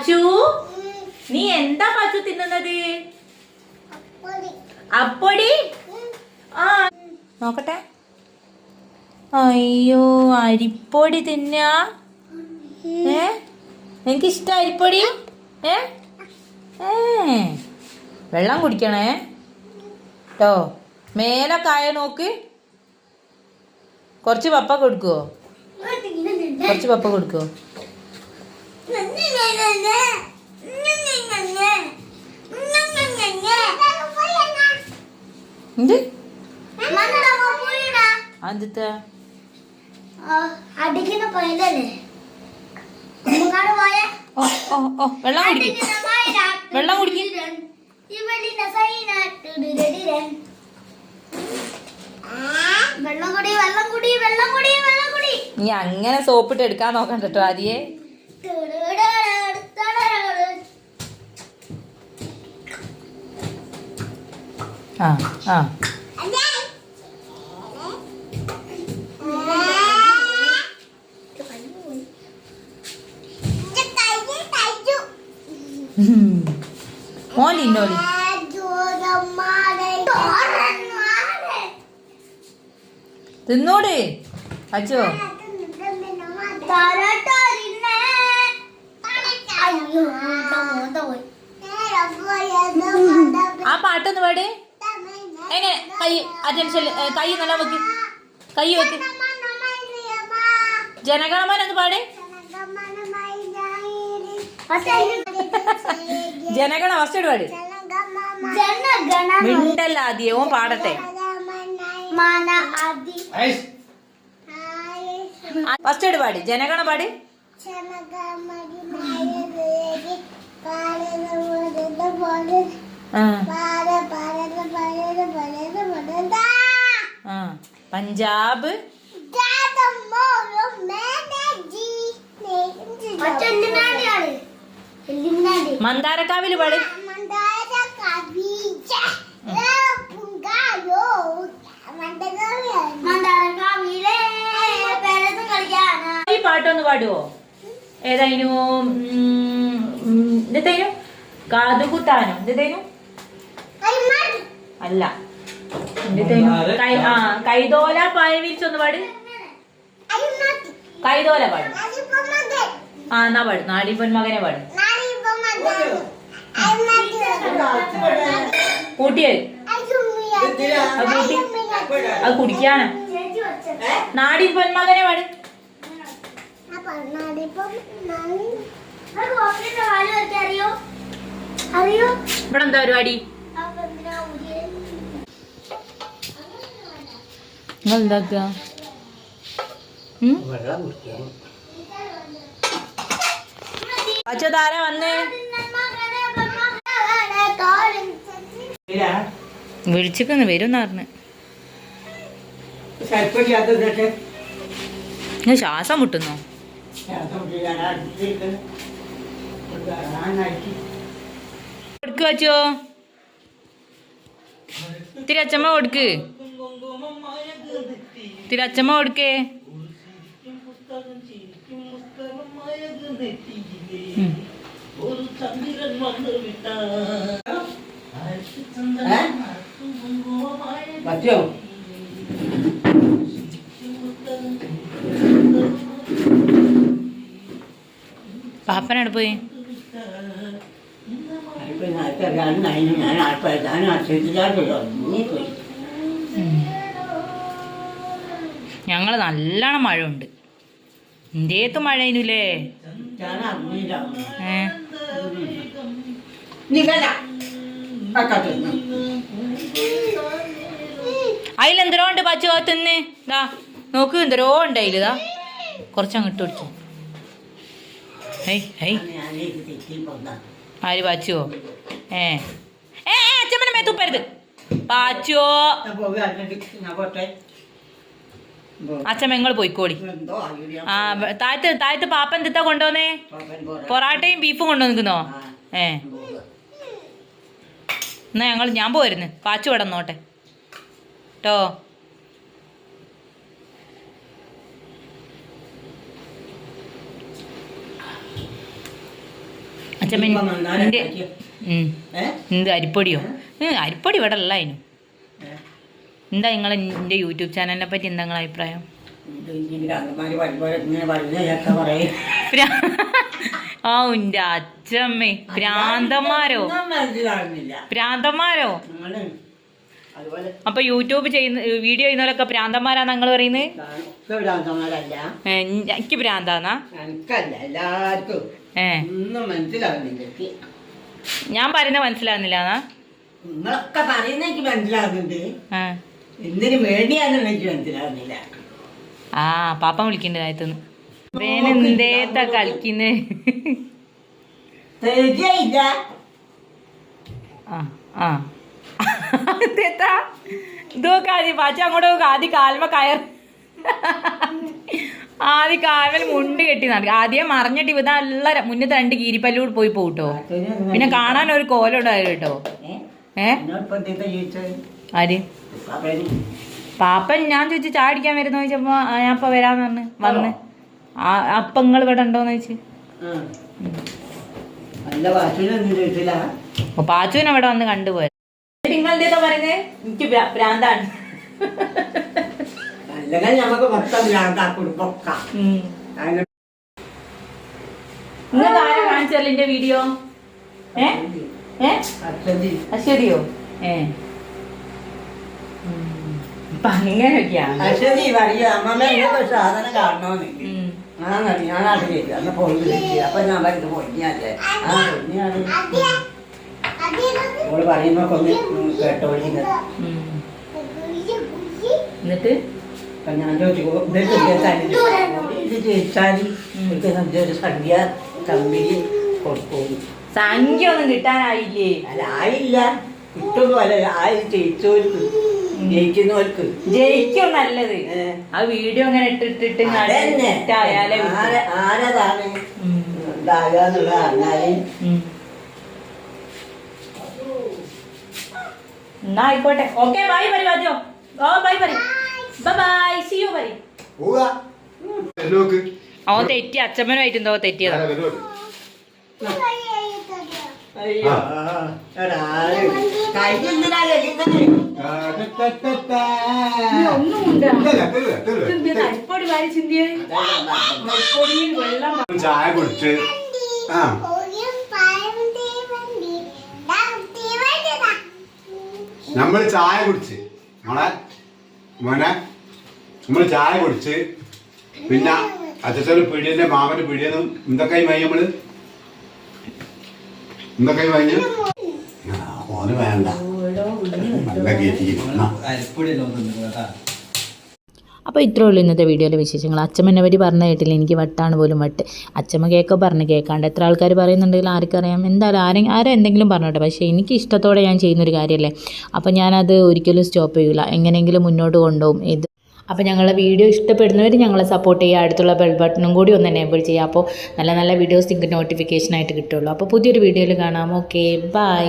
അച്ചു നീ എന്താ പച്ചു തിന്നുന്നത്? അപ്പൊടി. ആ നോക്കട്ടെ. അയ്യോ അരിപ്പൊടി തിന്നാ. എനിക്കിഷ്ട അരിപ്പൊടി. വെള്ളം കുടിക്കണേ കേട്ടോ. മേലൊക്കെ നോക്ക്. കുറച്ച് പപ്പ കൊടുക്കുവോ? കുറച്ച് പപ്പ കൊടുക്കുവോ? എന്ത് അതെന്താ വെള്ളം കുടിക്കും. വെള്ളം കുടിക്കും. നീ അങ്ങനെ സോപ്പിട്ട് എടുക്കാൻ നോക്കണ്ട കേട്ടോ ആദ്യേ. ആ ആ മോലി നോലി തിന്നോട് അച്ചോ. ആ പാട്ടൊന്ന് പാട്. എങ്ങനെ കൈ അറ്റൻഷൻ കൈ നല്ല വെക്ക്. കൈ വെക്ക്. ജനഗണമന ഒന്ന് പാട്. ജനഗണ ഫസ്റ്റ് പാട്. മിണ്ടല്ല ആദ്യം ഓൻ പാടട്ടെ. ഫസ്റ്റ് പാട്. ജനഗണ പാട്. പഞ്ചാബ് മന്ദാരക്കാവില് പാട്. ഈ പാട്ടൊന്ന് പാടുവോ? ഏതായാലും എന്തേനു കാതുകുത്താനോ എന്തേനു അല്ല കൈതോല പായ വിരിച്ചൊന്ന് പാട്. കൈതോല പാട്. ആ എന്നാ പാട്. നാടിപ്പൊൻ മകനെ പാട്. കൂട്ടിയത് അത് കുടിക്കാനാ. നാടിൻ പൊന്മകനെ പാട്. ഇവിടെ എന്താ പരിപാടി? എന്താക്ക അച്ഛതാര വന്നേ? വിളിച്ചിക്കൊന്ന് വരും പറഞ്ഞു. ശ്വാസം മുട്ടുന്നോ? കൊടുക്ക് വച്ചോ. ഇത്തിരി അച്ചമ്മ കൊടുക്ക്. ഇത്തിരി അച്ചമ്മ കൊടുക്കേ. പാപ്പനോട് പോയി. ഞങ്ങള് നല്ലോണം മഴ ഉണ്ട്. ഇന്ത്യത്ത് മഴ ഇല്ലേ? അതിലെന്തരോ ഉണ്ട് പച്ചോ തിന്ന്. ഇതാ നോക്ക് എന്തരോ ഉണ്ട് അതിലിതാ. കുറച്ചങ്ങോട്ട് പിടിച്ചു. ആര് പാച്ചുവോ? അച്ഛമ്മനെ മേത്തുപ്പരുത്. പാച്ചോ അച്ഛമ്മ നിങ്ങൾ പോയിക്കോടി. ആ താഴത്ത് പാപ്പൻ തിത്താ കൊണ്ടുവന്നേ. പൊറാട്ടയും ബീഫും കൊണ്ടുവന്നിരിക്കുന്നോ? എന്നാ ഞാൻ പോരുന്നു. പാച്ചു കിടന്നോട്ടെ കേട്ടോ. അച്ഛമ്മ എന്ത് അരിപ്പൊടിയോ അരിപ്പൊടി ഇവിടെ അല്ല അതിന്. എന്താ നിങ്ങൾ എൻ്റെ യൂട്യൂബ് ചാനലിനെ പറ്റി എന്താ നിങ്ങളെ അഭിപ്രായം? ആ എൻ്റെ അച്ഛമ്മേ ഭ്രാന്തന്മാരോ ഭ്രാന്തന്മാരോ? അപ്പൊ യൂട്യൂബ് ചെയ്യുന്ന വീഡിയോ ചെയ്യുന്നവരൊക്കെ ഭ്രാന്തന്മാരാന്ന് നിങ്ങൾ പറയുന്നത്? എനിക്ക് ഭ്രാന്താന്നാ? ഞാൻ പറയുന്നത് മനസ്സിലാകുന്നില്ലാന്നാ? നിങ്ങളൊക്കെ പറയുന്ന എനിക്ക് മനസ്സിലാകുന്നുണ്ട്, എന്തിനു വേണ്ടിയാണെന്ന് എനിക്ക് മനസ്സിലാകുന്നില്ല. ആ പാപ്പ വിളിക്കണ്ട കാര്യത്തുനിന്ന് വേനെന്തേത്താ കളിക്കുന്നേ? ആ എന്തേത്താ ഇതൊക്കെ ആദ്യം പാച്ച അങ്ങോട്ട് നോക്കുക. ആദ്യം കാൽമ കയർ ആദ്യം കാൽമൽ മുണ്ട് കെട്ടി നടക്കുക. ആദ്യം മറിഞ്ഞിട്ട് ഇവ നല്ല മുന്നത്തെ 2 കീരിപ്പല്ലൂടെ പോയി പോട്ടോ. പിന്നെ കാണാൻ ഒരു കോലം ഉണ്ടായിരുന്നു കേട്ടോ. ആര് പാപ്പൻ? ഞാൻ ചോദിച്ചു ചായ അടിക്കാൻ വരുന്ന ചോദിച്ചപ്പോ ഞാൻ ഇപ്പൊ വരാന്ന് വന്ന് അപ്പൊ നിങ്ങൾ ഇവിടെ ഉണ്ടോന്ന് ചോദിച്ചു. പാച്ചുവിനെ അവിടെ വന്ന് കണ്ടുപോയത്. നിങ്ങൾ എന്താ പറയുന്നത്? എനിക്ക് ഭ്രാന്താണ്. നിങ്ങൾ ആരെ കാണിച്ചല്ലോ എന്റെ വീഡിയോ? അശ്വതിയോ? അപ്പൊ അങ്ങനെയൊക്കെയാണ്. സാധനം കാണണമെന്ന് ഞാനത് പോയി വിളിച്ചു. അപ്പൊ ഞാൻ വരുന്നത് പൊടിഞ്ഞല്ലേ ഓള് പറയുമ്പോ ഒന്ന് കേട്ടോളിക്കുന്നത്. എന്നിട്ട് ഞാൻ ചോദിച്ചു ഇത് ജയിച്ചാല് ഒരു സംഖ്യ കമ്പനി കൊടുക്കും. സംഖ്യ ഒന്നും കിട്ടാനായില്ലേ? അല്ല ആയില്ല, കിട്ടുമ്പോ അല്ല ആയി ജയിച്ചവർക്ക് ജയിക്കുന്നവർക്ക് ജയിക്കും നല്ലത്. ആ വീഡിയോ അങ്ങനെ ഇട്ടിട്ടിട്ട് ആരതാണ് ഉണ്ടാകാന്നുള്ള അറിഞ്ഞാല് എന്നാ ആയിക്കോട്ടെ. ഓക്കെ ബൈ പറ വാജോ. ഓ ബൈ പറ. ബൈ സീ യു പറ. ഓ തെറ്റി അച്ഛമ്മനുമായിട്ടെന്തോ തെറ്റിയതാ. ചായ കുടിച്ച് നമ്മൾ ചായ കുടിച്ച് മോനെ നമ്മൾ ചായ കുടിച്ച് പിന്നെ അച്ഛൻ്റെ പിടിയന്റെ മാമന്റെ പിടിയെന്നും എന്തൊക്കെയായി വാങ്ങി നമ്മള് എന്തൊക്കെയായി വാങ്ങി ഓന് വേണ്ട നല്ല കേറ്റി. അപ്പോൾ ഇത്രേ ഉള്ളൂ ഇന്നത്തെ വീഡിയോയിലെ വിശേഷങ്ങൾ. അച്ഛമ്മനെ പറ്റി പറഞ്ഞ കേട്ടില്ല, എനിക്ക് വട്ടാണ് പോലും വട്ട്. അച്ഛമ്മ പറഞ്ഞ് കേൾക്കാണ്ട് എത്ര ആൾക്കാർ പറയുന്നുണ്ടെങ്കിൽ ആർക്കറിയാം. എന്തായാലും ആരും എന്തെങ്കിലും പറഞ്ഞോട്ടെ, പക്ഷേ എനിക്ക് ഇഷ്ടത്തോടെ ഞാൻ ചെയ്യുന്നൊരു കാര്യമല്ലേ. അപ്പോൾ ഞാനത് ഒരിക്കലും സ്റ്റോപ്പ് ചെയ്യില്ല, എങ്ങനെയെങ്കിലും മുന്നോട്ട് കൊണ്ടുപോകും ഇത്. അപ്പോൾ ഞങ്ങളുടെ വീഡിയോ ഇഷ്ടപ്പെടുന്നവർ ഞങ്ങളെ സപ്പോർട്ട് ചെയ്യുക. അടുത്തുള്ള ബെൽ ബട്ടണും കൂടി ഒന്ന് എനേബിൾ ചെയ്യുക. അപ്പോൾ നല്ല നല്ല വീഡിയോസ് നിങ്ങൾക്ക് നോട്ടിഫിക്കേഷനായിട്ട് കിട്ടുള്ളൂ. അപ്പോൾ പുതിയൊരു വീഡിയോയിൽ കാണാം. Okay bye.